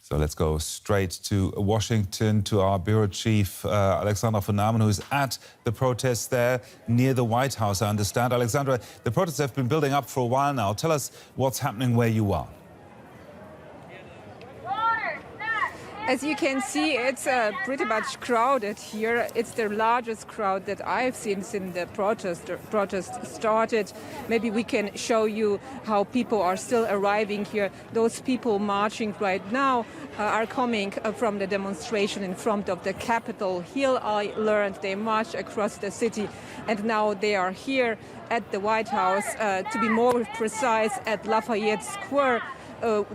So let's go straight to Washington, to our bureau chief, Alexandra von Namen, who's at the protests there near the White House, I understand. Alexandra, the protests have been building up for a while now. Tell us what's happening where you are. As you can see, it's pretty much crowded here. It's the largest crowd that I've seen since the protest started. Maybe we can show you how people are still arriving here. Those people marching right now are coming from the demonstration in front of the Capitol Hill. I learned they marched across the city, and now they are here at the White House, to be more precise, at Lafayette Square.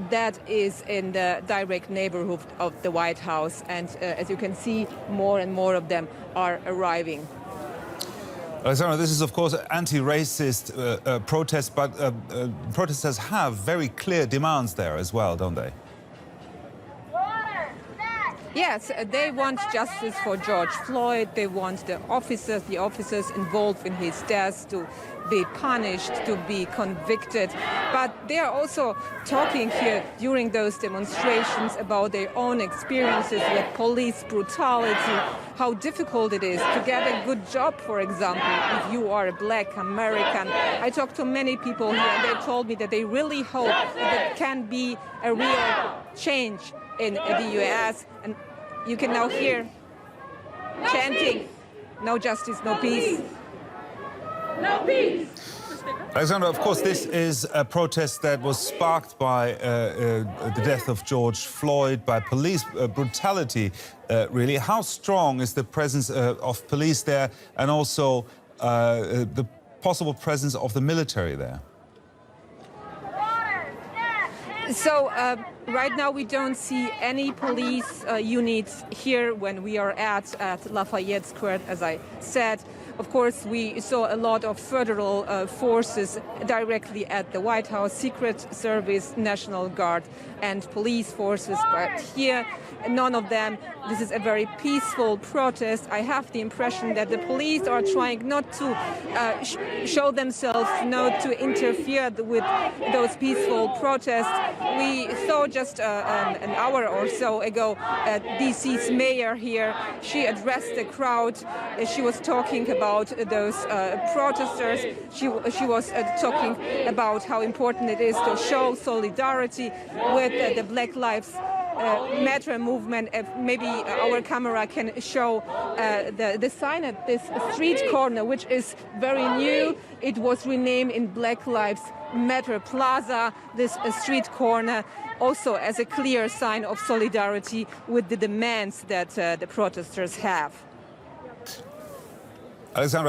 That is in the direct neighborhood of the White House. And as you can see, more and more of them are arriving. Alexandra, this is, of course, an anti-racist protest, but protesters have very clear demands there as well, don't they? Yes, they want justice for George Floyd. They want the officers involved in his death to be punished, to be convicted. But they are also talking here during those demonstrations about their own experiences with police brutality, how difficult it is to get a good job, for example, if you are a Black American. I talked to many people here, and they told me that they really hope that there can be a real change in the U.S. And you can now hear chanting, "No justice, no peace." No peace. Alexandra, of course, this is a protest that was sparked by the death of George Floyd, by police brutality, really. How strong is the presence of police there, and also the possible presence of the military there? So right now we don't see any police units here when we are at Lafayette Square, as I said. Of course, we saw a lot of federal forces directly at the White House, Secret Service, National Guard, and police forces. But here, none of them. This is a very peaceful protest. I have the impression that the police are trying not to show themselves, not to interfere with those peaceful protests. We saw just an hour or so ago DC's mayor here. She addressed the crowd. She was talking about those protesters. She was talking about how important it is to show solidarity with the Black Lives Matter movement. Maybe our camera can show the sign at this street corner, which is very new. It was renamed in Black Lives Matter Plaza, this street corner, also as a clear sign of solidarity with the demands that the protesters have. Alexandra.